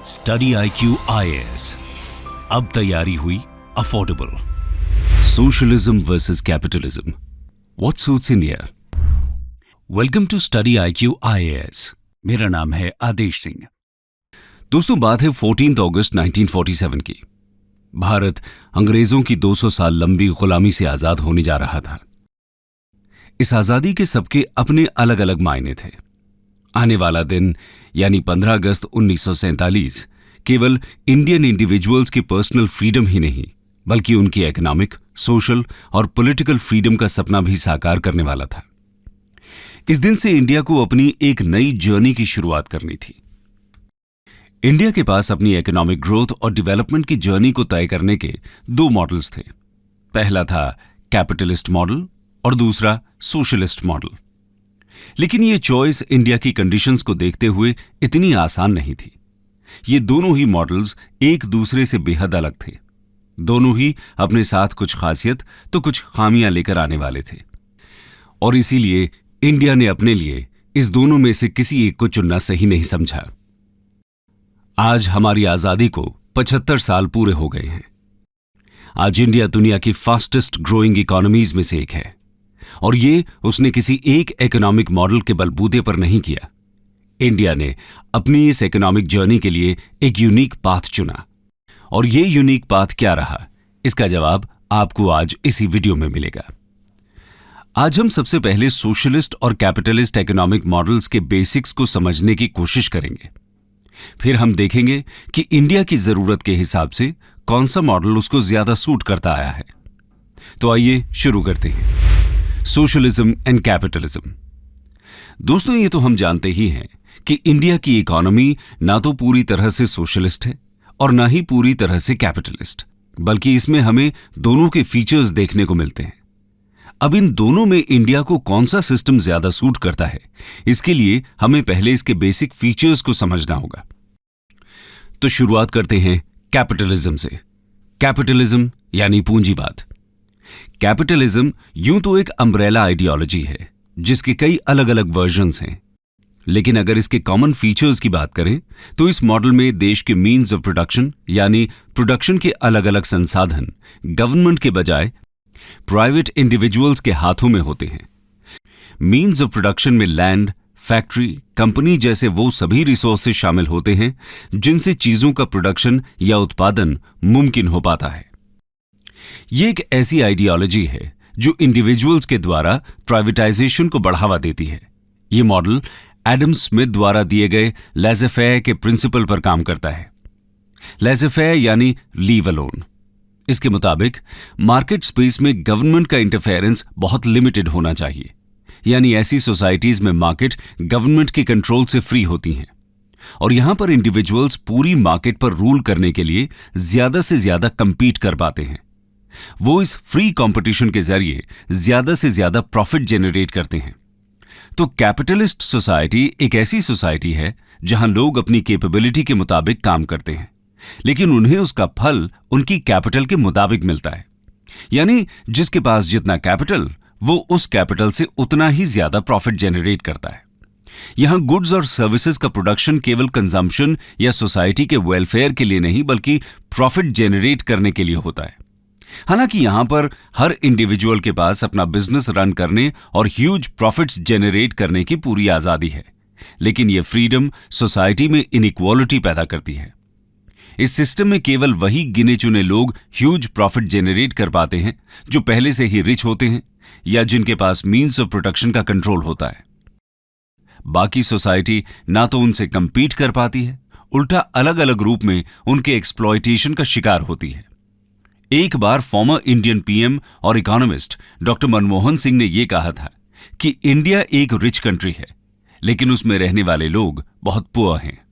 Study IQ IAS, अब तैयारी हुई affordable. Socialism versus capitalism, what suits India. Welcome to study IQ IAS। मेरा नाम है आदेश सिंह। दोस्तों, बात है 14 अगस्त 1947 की। भारत अंग्रेजों की 200 साल लंबी गुलामी से आजाद होने जा रहा था। इस आजादी के सबके अपने अलग अलग मायने थे। आने वाला दिन यानी 15 अगस्त 1947 केवल इंडियन इंडिविजुअल्स की पर्सनल फ्रीडम ही नहीं, बल्कि उनकी इकोनॉमिक, सोशल और पॉलिटिकल फ्रीडम का सपना भी साकार करने वाला था। इस दिन से इंडिया को अपनी एक नई जर्नी की शुरुआत करनी थी। इंडिया के पास अपनी इकोनॉमिक ग्रोथ और डेवलपमेंट की जर्नी को तय करने के दो मॉडल्स थे। पहला था कैपिटलिस्ट मॉडल और दूसरा सोशलिस्ट मॉडल। लेकिन ये चॉइस इंडिया की कंडीशंस को देखते हुए इतनी आसान नहीं थी। ये दोनों ही मॉडल्स एक दूसरे से बेहद अलग थे। दोनों ही अपने साथ कुछ खासियत तो कुछ खामियां लेकर आने वाले थे, और इसीलिए इंडिया ने अपने लिए इस दोनों में से किसी एक को चुनना सही नहीं समझा। आज हमारी आजादी को 75 साल पूरे हो गए हैं। आज इंडिया दुनिया की फास्टेस्ट ग्रोइंग इकोनॉमीज में से एक है, और ये उसने किसी एक इकोनॉमिक मॉडल के बलबूते पर नहीं किया। इंडिया ने अपनी इस इकोनॉमिक जर्नी के लिए एक यूनिक पाथ चुना, और ये यूनिक पाथ क्या रहा, इसका जवाब आपको आज इसी वीडियो में मिलेगा। आज हम सबसे पहले सोशलिस्ट और कैपिटलिस्ट इकोनॉमिक मॉडल्स के बेसिक्स को समझने की कोशिश करेंगे। फिर हम देखेंगे कि इंडिया की जरूरत के हिसाब से कौन सा मॉडल उसको ज्यादा सूट करता आया है। तो आइए शुरू करते हैं। Socialism and capitalism. दोस्तों, ये तो हम जानते ही हैं कि इंडिया की इकोनॉमी ना तो पूरी तरह से सोशलिस्ट है और ना ही पूरी तरह से कैपिटलिस्ट, बल्कि इसमें हमें दोनों के फीचर्स देखने को मिलते हैं। अब इन दोनों में इंडिया को कौन सा सिस्टम ज्यादा सूट करता है, इसके लिए हमें पहले इसके बेसिक फीचर्स को समझना होगा। तो शुरुआत करते हैं कैपिटलिज्म से। कैपिटलिज्म यानी पूंजीवाद। कैपिटलिज्म यूं तो एक अम्ब्रेला आइडियोलॉजी है जिसके कई अलग अलग वर्जन्स हैं, लेकिन अगर इसके कॉमन फीचर्स की बात करें तो इस मॉडल में देश के मीन्स ऑफ प्रोडक्शन यानी प्रोडक्शन के अलग अलग संसाधन गवर्नमेंट के बजाय प्राइवेट इंडिविजुअल्स के हाथों में होते हैं। मीन्स ऑफ प्रोडक्शन में लैंड, फैक्ट्री, कंपनी जैसे वो सभी रिसोर्सेज शामिल होते हैं जिनसे चीजों का प्रोडक्शन या उत्पादन मुमकिन हो पाता है। ये एक ऐसी आइडियोलॉजी है जो इंडिविजुअल्स के द्वारा प्राइवेटाइजेशन को बढ़ावा देती है। ये मॉडल एडम स्मिथ द्वारा दिए गए लेज़े-फेयर के प्रिंसिपल पर काम करता है। लेज़े-फेयर यानी लीव अलोन। इसके मुताबिक मार्केट स्पेस में गवर्नमेंट का इंटरफेरेंस बहुत लिमिटेड होना चाहिए, यानी ऐसी सोसाइटीज में मार्केट गवर्नमेंट के कंट्रोल से फ्री होती हैं, और यहां पर इंडिविजुअल्स पूरी मार्केट पर रूल करने के लिए ज्यादा से ज्यादा कंपीट कर पाते हैं। वो इस फ्री कंपटीशन के जरिए ज्यादा से ज्यादा प्रॉफिट जनरेट करते हैं। तो कैपिटलिस्ट सोसाइटी एक ऐसी सोसाइटी है जहां लोग अपनी कैपेबिलिटी के मुताबिक काम करते हैं, लेकिन उन्हें उसका फल उनकी कैपिटल के मुताबिक मिलता है। यानी जिसके पास जितना कैपिटल, वो उस कैपिटल से उतना ही ज्यादा प्रॉफिट जनरेट करता है। यहां गुड्स और सर्विसेज का प्रोडक्शन केवल कंजम्पशन या सोसाइटी के वेलफेयर के लिए नहीं, बल्कि प्रॉफिट जनरेट करने के लिए होता है। हालांकि यहां पर हर इंडिविजुअल के पास अपना बिजनेस रन करने और ह्यूज प्रॉफिट्स जनरेट करने की पूरी आजादी है, लेकिन यह फ्रीडम सोसाइटी में इनइक्वालिटी पैदा करती है। इस सिस्टम में केवल वही गिने चुने लोग ह्यूज प्रॉफिट जनरेट कर पाते हैं जो पहले से ही रिच होते हैं या जिनके पास मीन्स ऑफ प्रोडक्शन का कंट्रोल होता है। बाकी सोसाइटी ना तो उनसे कंपीट कर पाती है, उल्टा अलग अलग रूप में उनके एक्सप्लॉयटेशन का शिकार होती है। एक बार फॉर्मर इंडियन पीएम और इकोनॉमिस्ट डॉक्टर मनमोहन सिंह ने यह कहा था कि इंडिया एक रिच कंट्री है, लेकिन उसमें रहने वाले लोग बहुत पुअर हैं।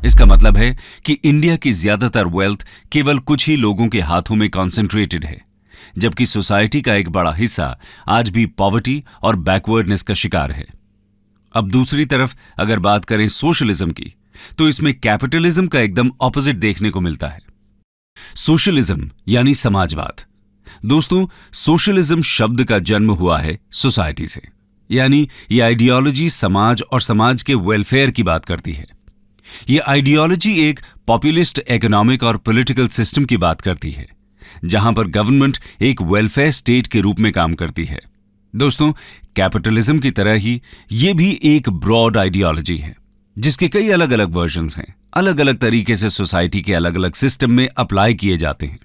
इसका मतलब है कि इंडिया की ज्यादातर वेल्थ केवल कुछ ही लोगों के हाथों में कॉन्सेंट्रेटेड है, जबकि सोसाइटी का एक बड़ा हिस्सा आज भी पॉवर्टी और बैकवर्डनेस का शिकार है। अब दूसरी तरफ अगर बात करें सोशलिज्म की, तो इसमें कैपिटलिज्म का एकदम ऑपोजिट देखने को मिलता है। सोशलिज्म यानी समाजवाद। दोस्तों, सोशलिज्म शब्द का जन्म हुआ है सोसाइटी से, यानी ये आइडियोलॉजी समाज और समाज के वेलफेयर की बात करती है। ये आइडियोलॉजी एक पॉपुलिस्ट इकोनॉमिक और पॉलिटिकल सिस्टम की बात करती है, जहां पर गवर्नमेंट एक वेलफेयर स्टेट के रूप में काम करती है। दोस्तों, कैपिटलिज्म की तरह ही ये भी एक ब्रॉड आइडियोलॉजी है, जिसके कई अलग अलग वर्जन्स हैं, अलग अलग तरीके से सोसाइटी के अलग अलग सिस्टम में अप्लाई किए जाते हैं।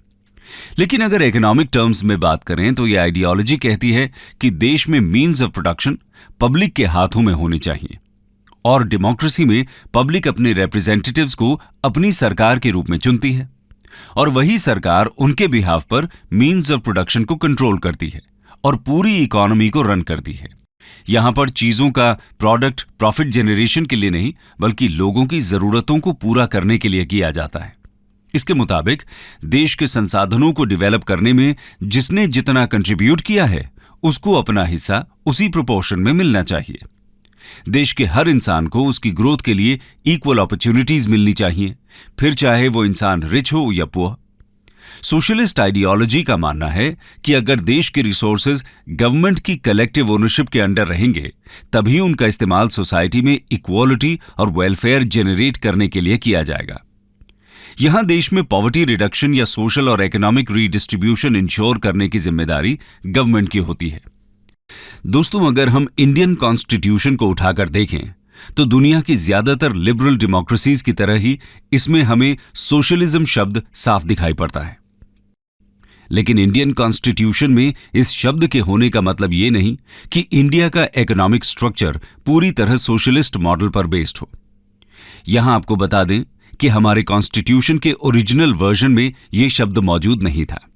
लेकिन अगर इकोनॉमिक टर्म्स में बात करें तो यह आइडियोलॉजी कहती है कि देश में मीन्स ऑफ प्रोडक्शन पब्लिक के हाथों में होनी चाहिए, और डेमोक्रेसी में पब्लिक अपने रिप्रेजेंटेटिव्स को अपनी सरकार के रूप में चुनती है, और वही सरकार उनके बिहाफ पर मीन्स ऑफ प्रोडक्शन को कंट्रोल करती है और पूरी इकोनॉमी को रन करती है। यहां पर चीजों का प्रोडक्ट प्रॉफिट जनरेशन के लिए नहीं, बल्कि लोगों की जरूरतों को पूरा करने के लिए किया जाता है। इसके मुताबिक देश के संसाधनों को डेवलप करने में जिसने जितना कंट्रीब्यूट किया है, उसको अपना हिस्सा उसी प्रोपोर्शन में मिलना चाहिए। देश के हर इंसान को उसकी ग्रोथ के लिए इक्वल अपॉर्चुनिटीज मिलनी चाहिए, फिर चाहे वो इंसान रिच हो या पुअर। सोशलिस्ट आइडियोलॉजी का मानना है कि अगर देश के रिसोर्सेज गवर्नमेंट की कलेक्टिव ओनरशिप के अंडर रहेंगे, तभी उनका इस्तेमाल सोसाइटी में इक्वालिटी और वेलफेयर जनरेट करने के लिए किया जाएगा। यहां देश में पॉवर्टी रिडक्शन या सोशल और इकोनॉमिक रीडिस्ट्रीब्यूशन इंश्योर करने की जिम्मेदारी गवर्नमेंट की होती है। दोस्तों, अगर हम इंडियन कॉन्स्टिट्यूशन को उठाकर देखें तो दुनिया की ज्यादातर लिबरल डेमोक्रेसीज की तरह ही इसमें हमें सोशलिज्म शब्द साफ दिखाई पड़ता है। लेकिन इंडियन कॉन्स्टिट्यूशन में इस शब्द के होने का मतलब ये नहीं कि इंडिया का इकोनॉमिक स्ट्रक्चर पूरी तरह सोशलिस्ट मॉडल पर बेस्ड हो। यहां आपको बता दें कि हमारे कॉन्स्टिट्यूशन के ओरिजिनल वर्जन में यह शब्द मौजूद नहीं था।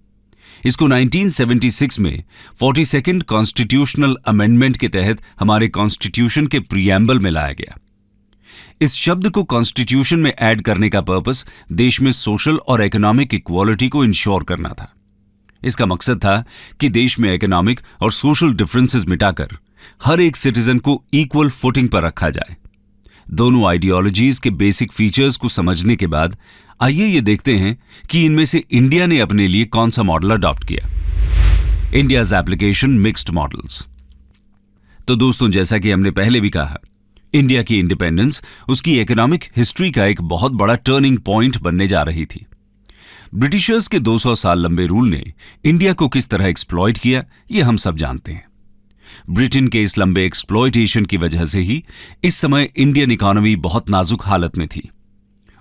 इसको 1976 में 42nd कॉन्स्टिट्यूशनल अमेंडमेंट के तहत हमारे कॉन्स्टिट्यूशन के प्रीएम्बल में लाया गया। इस शब्द को कॉन्स्टिट्यूशन में ऐड करने का पर्पस देश में सोशल और इकोनॉमिक इक्वालिटी को इंश्योर करना था। इसका मकसद था कि देश में इकोनॉमिक और सोशल डिफरेंसेस मिटाकर हर एक सिटीजन को इक्वल फुटिंग पर रखा जाए। दोनों आइडियोलॉजीज के बेसिक फीचर्स को समझने के बाद आइए ये देखते हैं कि इनमें से इंडिया ने अपने लिए कौन सा मॉडल अडॉप्ट किया। India's application mixed models. तो दोस्तों, जैसा कि हमने पहले भी कहा, इंडिया की इंडिपेंडेंस उसकी इकोनॉमिक हिस्ट्री का एक बहुत बड़ा टर्निंग पॉइंट बनने जा रही थी। ब्रिटिशर्स के 200 साल लंबे रूल ने इंडिया को किस तरह एक्सप्लॉइट किया, ये हम सब जानते हैं। ब्रिटेन के इस लंबे एक्सप्लॉइटेशन की वजह से ही इस समय इंडियन इकोनॉमी बहुत नाजुक हालत में थी।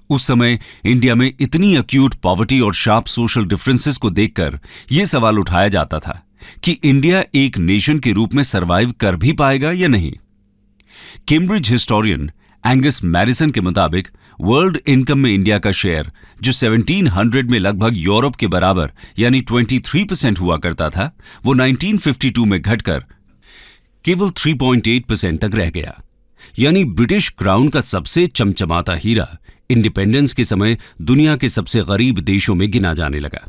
उस समय इंडिया में इतनी अक्यूट पॉवर्टी और शार्प सोशल डिफरेंसेस को देखकर यह सवाल उठाया जाता था कि इंडिया एक नेशन के रूप में सरवाइव कर भी पाएगा या नहीं। कैम्ब्रिज हिस्टोरियन एंगस मैरिसन के मुताबिक वर्ल्ड इनकम में इंडिया का शेयर, जो 1700 में लगभग यूरोप के बराबर यानी 23% हुआ करता था, वो 1952 में घटकर केवल 3.8% तक रह गया। यानी ब्रिटिश क्राउन का सबसे चमचमाता हीरा इंडिपेंडेंस के समय दुनिया के सबसे गरीब देशों में गिना जाने लगा।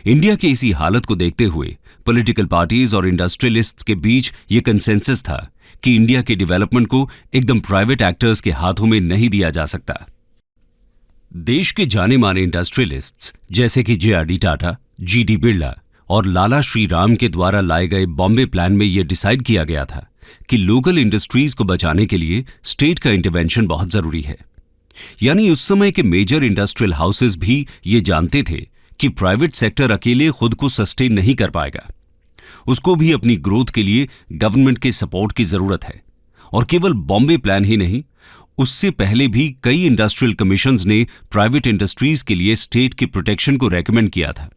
इंडिया की इसी हालत को देखते हुए पॉलिटिकल पार्टीज और इंडस्ट्रियलिस्ट्स के बीच यह कंसेंसस था कि इंडिया के डेवलपमेंट को एकदम प्राइवेट एक्टर्स के हाथों में नहीं दिया जा सकता। देश के जाने माने इंडस्ट्रियलिस्ट्स जैसे कि जे.आर.डी. टाटा, जी.डी. बिरला और लाला श्री राम के द्वारा लाए गए बॉम्बे प्लान में यह डिसाइड किया गया था कि लोकल इंडस्ट्रीज को बचाने के लिए स्टेट का इंटरवेंशन बहुत जरूरी है। यानी उस समय के मेजर इंडस्ट्रियल हाउसेस भी ये जानते थे कि प्राइवेट सेक्टर अकेले खुद को सस्टेन नहीं कर पाएगा, उसको भी अपनी ग्रोथ के लिए गवर्नमेंट के सपोर्ट की जरूरत है। और केवल बॉम्बे प्लान ही नहीं, उससे पहले भी कई इंडस्ट्रियल कमीशंस ने प्राइवेट इंडस्ट्रीज के लिए स्टेट के प्रोटेक्शन को रेकमेंड किया था।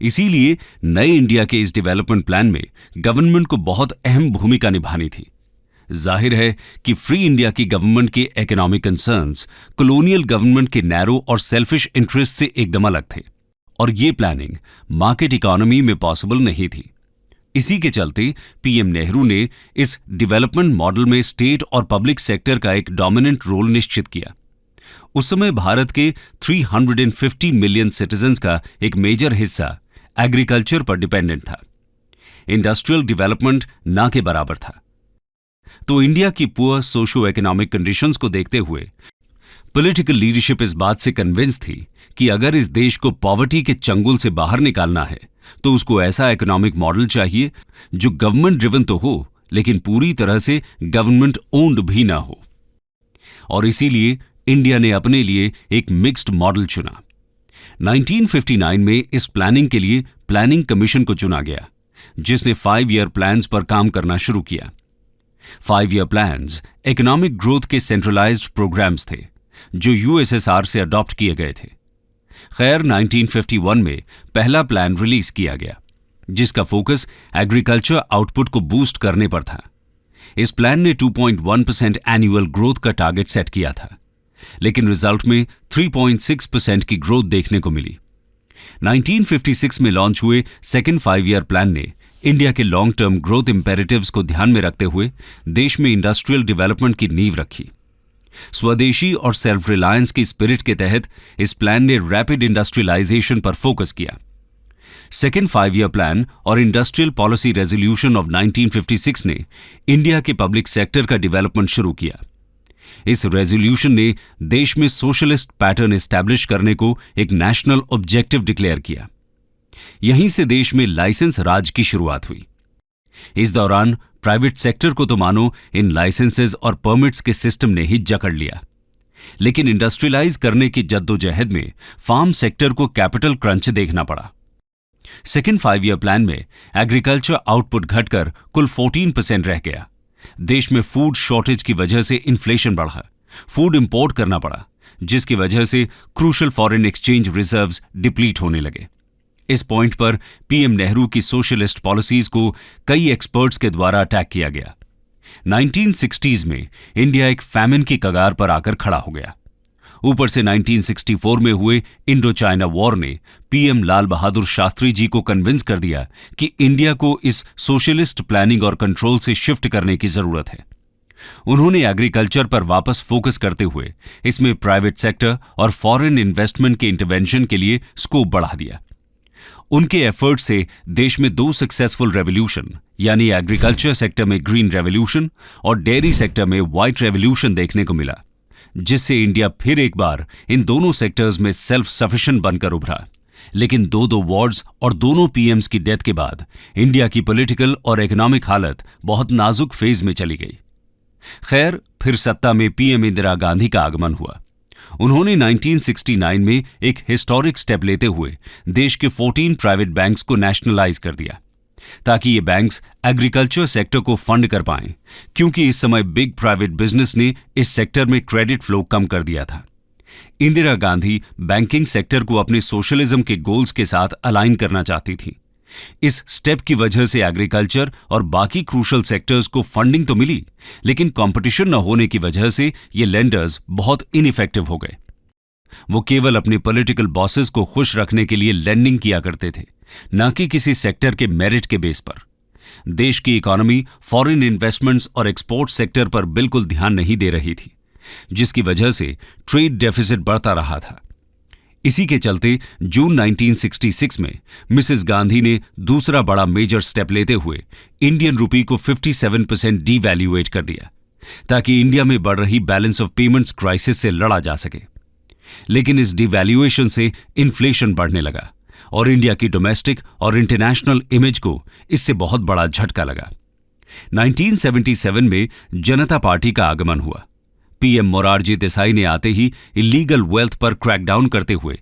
इसीलिए नए इंडिया के इस डेवलपमेंट प्लान में गवर्नमेंट को बहुत अहम भूमिका निभानी थी। जाहिर है कि फ्री इंडिया की गवर्नमेंट के इकोनॉमिक कंसर्न्स कॉलोनियल गवर्नमेंट के नैरो और सेल्फिश इंटरेस्ट से एकदम अलग थे, और ये प्लानिंग मार्केट इकोनॉमी में पॉसिबल नहीं थी। इसी के चलते पीएम नेहरू ने इस डेवलपमेंट मॉडल में स्टेट और पब्लिक सेक्टर का एक डोमिनेंट रोल निश्चित किया। उस समय भारत के 350 मिलियन सिटीजन्स का एक मेजर हिस्सा एग्रीकल्चर पर डिपेंडेंट था। इंडस्ट्रियल डेवलपमेंट ना के बराबर था। तो इंडिया की पुअर सोशो इकोनॉमिक कंडीशंस को देखते हुए पॉलिटिकल लीडरशिप इस बात से कन्विंस थी कि अगर इस देश को पॉवर्टी के चंगुल से बाहर निकालना है तो उसको ऐसा इकोनॉमिक मॉडल चाहिए जो गवर्नमेंट ड्रिवन तो हो, लेकिन पूरी तरह से गवर्नमेंट ओन्ड भी ना हो। और इसीलिए इंडिया ने अपने लिए एक मिक्स्ड मॉडल चुना। 1959 में इस प्लानिंग के लिए प्लानिंग कमीशन को चुना गया, जिसने 5 ईयर प्लान्स पर काम करना शुरू किया। 5 ईयर प्लान्स इकोनॉमिक ग्रोथ के सेंट्रलाइज्ड प्रोग्राम्स थे जो यूएसएसआर से अडॉप्ट किए गए थे। खैर 1951 में पहला प्लान रिलीज किया गया, जिसका फोकस एग्रीकल्चर आउटपुट को बूस्ट करने पर था। इस प्लान ने 2.1% एनुअल ग्रोथ का टारगेट सेट किया था, लेकिन रिजल्ट में 3.6% की ग्रोथ देखने को मिली। 1956 में लॉन्च हुए सेकेंड 5 ईयर प्लान ने इंडिया के लॉन्ग टर्म ग्रोथ इंपेरेटिव्स को ध्यान में रखते हुए देश में इंडस्ट्रियल डेवलपमेंट की नींव रखी। स्वदेशी और सेल्फ रिलायंस की स्पिरिट के तहत इस प्लान ने रैपिड इंडस्ट्रियलाइजेशन पर फोकस किया। सेकेंड 5 ईयर प्लान और इंडस्ट्रियल पॉलिसी रेजोल्यूशन ऑफ 1956 ने इंडिया के पब्लिक सेक्टर का डेवलपमेंट शुरू किया। इस रेजोल्यूशन ने देश में सोशलिस्ट पैटर्न एस्टैब्लिश करने को एक नेशनल ऑब्जेक्टिव डिक्लेयर किया। यहीं से देश में लाइसेंस राज की शुरुआत हुई। इस दौरान प्राइवेट सेक्टर को तो मानो इन लाइसेंसेज और परमिट्स के सिस्टम ने ही जकड़ लिया, लेकिन इंडस्ट्रियलाइज करने की जद्दोजहद में फार्म सेक्टर को कैपिटल क्रंच देखना पड़ा। सेकेंड 5 ईयर प्लान में एग्रीकल्चर आउटपुट घटकर कुल 14% रह गया। देश में फूड शॉर्टेज की वजह से इन्फ्लेशन बढ़ा, फूड इंपोर्ट करना पड़ा, जिसकी वजह से crucial foreign exchange reserves deplete होने लगे। इस पॉइंट पर पीएम नेहरू की सोशलिस्ट पॉलिसीज को कई एक्सपर्ट्स के द्वारा अटैक किया गया। 1960s में इंडिया एक फैमिन की कगार पर आकर खड़ा हो गया। ऊपर से 1964 में हुए इंडो चाइना वॉर ने पीएम लाल बहादुर शास्त्री जी को कन्विंस कर दिया कि इंडिया को इस सोशलिस्ट प्लानिंग और कंट्रोल से शिफ्ट करने की जरूरत है। उन्होंने एग्रीकल्चर पर वापस फोकस करते हुए इसमें प्राइवेट सेक्टर और फॉरेन इन्वेस्टमेंट के इंटरवेंशन के लिए स्कोप बढ़ा दिया। उनके एफर्ट से देश में 2 सक्सेसफुल रेवोल्यूशन, यानी एग्रीकल्चर सेक्टर में ग्रीन रेवोल्यूशन और डेयरी सेक्टर में व्हाइट रेवोल्यूशन देखने को मिला, जिससे इंडिया फिर एक बार इन दोनों सेक्टर्स में सेल्फ सफिशिएंट बनकर उभरा। लेकिन 2 वॉर्स और दोनों पीएम्स की डेथ के बाद इंडिया की पॉलिटिकल और इकोनॉमिक हालत बहुत नाजुक फेज में चली गई। खैर, फिर सत्ता में पीएम इंदिरा गांधी का आगमन हुआ। उन्होंने 1969 में एक हिस्टोरिक स्टेप लेते हुए देश के 14 प्राइवेट बैंक्स को नेशनलाइज कर दिया, ताकि ये बैंक्स एग्रीकल्चर सेक्टर को फंड कर पाएं, क्योंकि इस समय बिग प्राइवेट बिजनेस ने इस सेक्टर में क्रेडिट फ्लो कम कर दिया था। इंदिरा गांधी बैंकिंग सेक्टर को अपने सोशलिज्म के गोल्स के साथ अलाइन करना चाहती थी। इस स्टेप की वजह से एग्रीकल्चर और बाकी क्रूशल सेक्टर्स को फंडिंग तो मिली, लेकिन कंपटीशन न होने की वजह से ये लेंडर्स बहुत इनइफेक्टिव हो गए। वो केवल अपने पॉलिटिकल बॉसेस को खुश रखने के लिए लेंडिंग किया करते थे, न कि किसी सेक्टर के मेरिट के बेस पर। देश की इकोनॉमी फॉरेन इन्वेस्टमेंट्स और एक्सपोर्ट सेक्टर पर बिल्कुल ध्यान नहीं दे रही थी, जिसकी वजह से ट्रेड डेफिसिट बढ़ता रहा था। इसी के चलते जून 1966 में मिसेस गांधी ने दूसरा बड़ा मेजर स्टेप लेते हुए इंडियन रुपी को 57% डीवैल्यूएट कर दिया, ताकि इंडिया में बढ़ रही बैलेंस ऑफ पेमेंट्स क्राइसिस से लड़ा जा सके। लेकिन इस डिवैल्यूएशन से इन्फ्लेशन बढ़ने लगा और इंडिया की डोमेस्टिक और इंटरनेशनल इमेज को इससे बहुत बड़ा झटका लगा। 1977 में जनता पार्टी का आगमन हुआ। पीएम मोरारजी देसाई ने आते ही इलीगल वेल्थ पर क्रैकडाउन करते हुए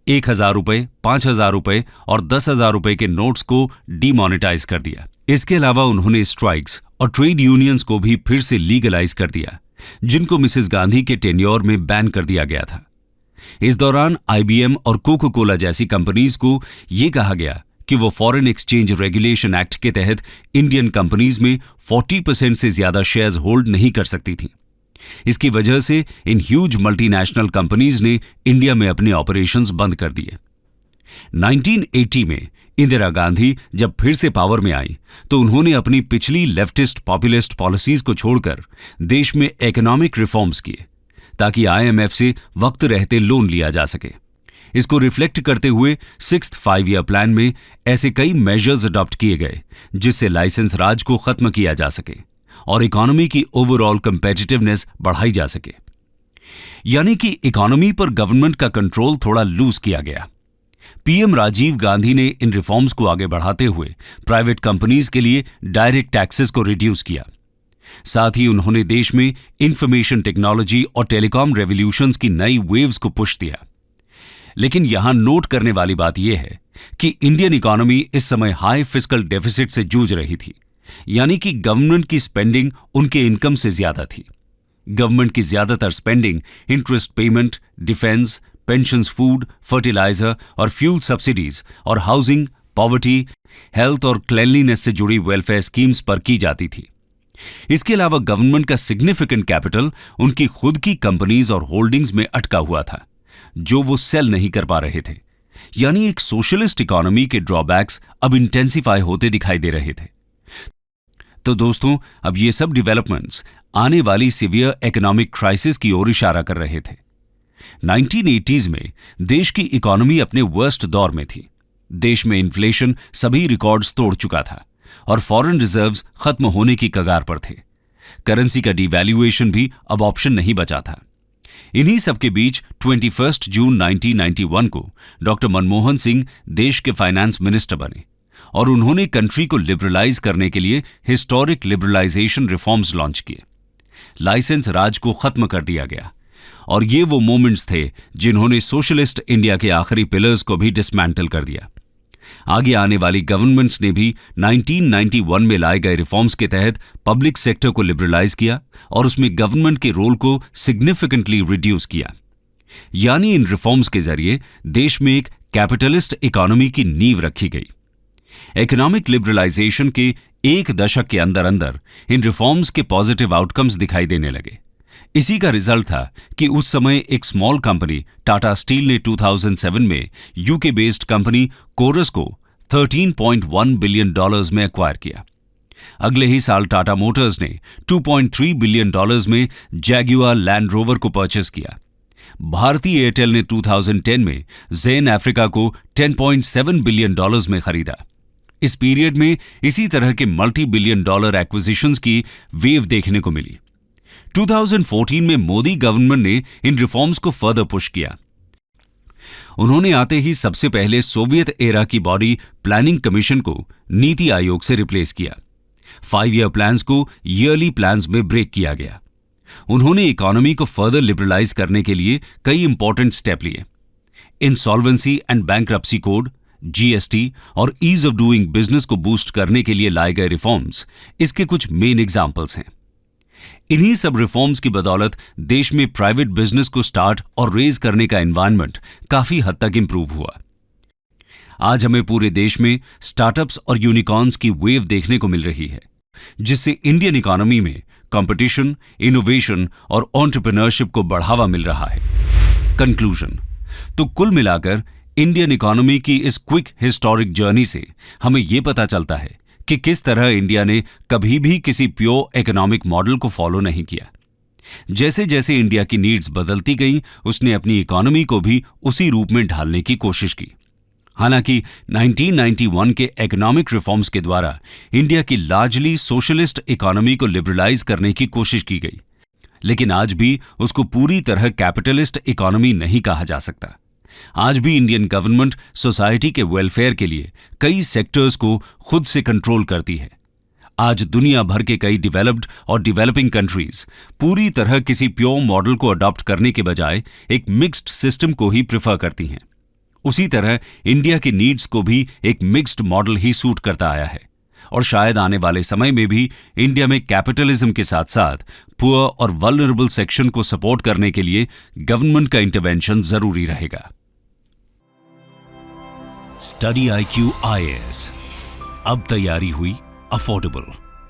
1,000 रुपए, 5,000 रुपए और 10,000 रुपए के नोट्स को डीमोनेटाइज कर दिया। इसके अलावा उन्होंने स्ट्राइक्स और ट्रेड यूनियंस को भी फिर से लीगलाइज कर दिया, जिनको मिसेस गांधी के टेन्योर में बैन कर दिया गया था। इस दौरान आईबीएम और कोको कोला जैसी कंपनीज को यह कहा गया कि वो फॉरेन एक्सचेंज रेगुलेशन एक्ट के तहत इंडियन कंपनीज में 40% से ज्यादा शेयर्स होल्ड नहीं कर सकती थी। इसकी वजह से इन ह्यूज मल्टीनेशनल कंपनीज ने इंडिया में अपने ऑपरेशंस बंद कर दिए। 1980 में इंदिरा गांधी जब फिर से पावर में आई तो उन्होंने अपनी पिछली लेफ्टिस्ट पॉपुलिस्ट पॉलिसीज को छोड़कर देश में इकोनॉमिक रिफॉर्म्स किए, ताकि आईएमएफ से वक्त रहते लोन लिया जा सके। इसको रिफ्लेक्ट करते हुए 6th 5 ईयर प्लान में ऐसे कई मेजर्स अडॉप्ट किए गए जिससे लाइसेंस राज को खत्म किया जा सके और इकोनॉमी की ओवरऑल कंपेटिटिवनेस बढ़ाई जा सके। यानी कि इकोनॉमी पर गवर्नमेंट का कंट्रोल थोड़ा लूज किया गया। पीएम राजीव गांधी ने इन रिफॉर्म्स को आगे बढ़ाते हुए प्राइवेट कंपनीज के लिए डायरेक्ट टैक्सेस को रिड्यूस किया। साथ ही उन्होंने देश में इंफॉर्मेशन टेक्नोलॉजी और टेलीकॉम रेवोल्यूशंस की नई वेव्स को पुश दिया। लेकिन यहां नोट करने वाली बात यह है कि इंडियन इकोनॉमी इस समय हाई फिस्कल डेफिसिट से जूझ रही थी, यानी कि गवर्नमेंट की स्पेंडिंग उनके इनकम से ज्यादा थी। गवर्नमेंट की ज्यादातर spending interest payment, defence, pensions, food, fertiliser और फ्यूल सब्सिडीज और हाउसिंग, पॉवर्टी, हेल्थ और क्लेanलीनेस से जुड़ी वेलफेयर स्कीम्स पर की जाती थी। इसके अलावा गवर्नमेंट का सिग्निफिकेंट कैपिटल उनकी खुद की कंपनीज और होल्डिंग्स में अटका हुआ था, जो वो सेल नहीं कर पा रहे थे। यानी एक सोशलिस्ट इकोनॉमी के ड्रॉबैक्स अब इंटेंसिफाई होते दिखाई दे रहे थे। तो दोस्तों, अब ये सब डेवलपमेंट्स आने वाली सीवियर इकोनॉमिक क्राइसिस की ओर इशारा कर रहे थे। 1980s में देश की इकोनॉमी अपने वर्स्ट दौर में थी। देश में इन्फ्लेशन सभी रिकॉर्ड्स तोड़ चुका था और फॉरेन रिजर्व्स खत्म होने की कगार पर थे। करेंसी का डिवैल्यूएशन भी अब ऑप्शन नहीं बचा था। इन्हीं सबके बीच 21 जून 1991 को डॉक्टर मनमोहन सिंह देश के फाइनेंस मिनिस्टर बने और उन्होंने कंट्री को लिबरलाइज करने के लिए हिस्टोरिक लिबरलाइजेशन रिफॉर्म्स लॉन्च किए। लाइसेंस राज को खत्म कर दिया गया और ये वो मोमेंट्स थे जिन्होंने सोशलिस्ट इंडिया के आखिरी पिलर्स को भी डिसमेंटल कर दिया। आगे आने वाली गवर्नमेंट्स ने भी 1991 में लाए गए रिफॉर्म्स के तहत पब्लिक सेक्टर को लिबरलाइज किया और उसमें गवर्नमेंट के रोल को सिग्निफिकेंटली रिड्यूस किया। यानी इन रिफॉर्म्स के जरिए देश में एक कैपिटलिस्ट इकोनॉमी की नींव रखी गई। इकोनॉमिक लिबरलाइजेशन के एक दशक के अंदर अंदर इन रिफॉर्म्स के पॉजिटिव आउटकम्स दिखाई देने लगे। इसी का रिजल्ट था कि उस समय एक स्मॉल कंपनी टाटा स्टील ने 2007 में यूके बेस्ड कंपनी कोरस को $13.1 बिलियन में एक्वायर किया। अगले ही साल टाटा मोटर्स ने $2.3 बिलियन में जैग्युआर लैंड रोवर को परचेस किया। भारती एयरटेल ने 2010 में ज़ेन अफ्रीका को $10.7 बिलियन में खरीदा। इस पीरियड में इसी तरह के मल्टी बिलियन डॉलर एक्विजिशंस की वेव देखने को मिली। 2014 में मोदी गवर्नमेंट ने इन रिफॉर्म्स को फर्दर पुश किया। उन्होंने आते ही सबसे पहले सोवियत एरा की बॉडी प्लानिंग कमीशन को नीति आयोग से रिप्लेस किया। 5 ईयर प्लान्स को ईयरली प्लान्स में ब्रेक किया गया। उन्होंने इकोनॉमी को फर्दर लिबरलाइज करने के लिए कई इंपॉर्टेंट स्टेप लिए। Insolvency and bankruptcy code, GST और ईज ऑफ डूइंग बिजनेस को बूस्ट करने के लिए लाए गए रिफॉर्म्स इसके कुछ मेन एग्जाम्पल्स हैं। इन्हीं सब रिफॉर्म्स की बदौलत देश में प्राइवेट बिजनेस को स्टार्ट और रेज करने का एनवायरनमेंट काफी हद तक इंप्रूव हुआ। आज हमें पूरे देश में स्टार्टअप्स और यूनिकॉर्न्स की वेव देखने को मिल रही है, जिससे इंडियन इकोनॉमी में कंपटीशन, इनोवेशन और एंटरप्रेन्योरशिप को बढ़ावा मिल रहा है। कंक्लूजन, तो कुल मिलाकर इंडियन इकोनॉमी की इस क्विक हिस्टोरिक जर्नी से हमें यह पता चलता है कि किस तरह इंडिया ने कभी भी किसी प्योर इकोनॉमिक मॉडल को फॉलो नहीं किया। जैसे जैसे इंडिया की नीड्स बदलती गईं, उसने अपनी इकोनॉमी को भी उसी रूप में ढालने की कोशिश की। हालांकि 1991 के इकोनॉमिक रिफॉर्म्स के द्वारा इंडिया की लार्जली सोशलिस्ट इकोनॉमी को लिबरलाइज करने की कोशिश की गई, लेकिन आज भी उसको पूरी तरह कैपिटलिस्ट इकोनॉमी नहीं कहा जा सकता। आज भी इंडियन गवर्नमेंट सोसाइटी के वेलफेयर के लिए कई सेक्टर्स को खुद से कंट्रोल करती है। आज दुनिया भर के कई डेवलप्ड और डेवलपिंग कंट्रीज पूरी तरह किसी प्योर मॉडल को अडॉप्ट करने के बजाय एक मिक्स्ड सिस्टम को ही प्रेफर करती हैं। उसी तरह इंडिया की नीड्स को भी एक मिक्स्ड मॉडल ही सूट करता आया है और शायद आने वाले समय में भी इंडिया में कैपिटलिज्म के साथ साथ पुअर और वल्नरेबल सेक्शन को सपोर्ट करने के लिए गवर्नमेंट का इंटरवेंशन जरूरी रहेगा। स्टडी IQ IAS, अब तैयारी हुई अफोर्डेबल।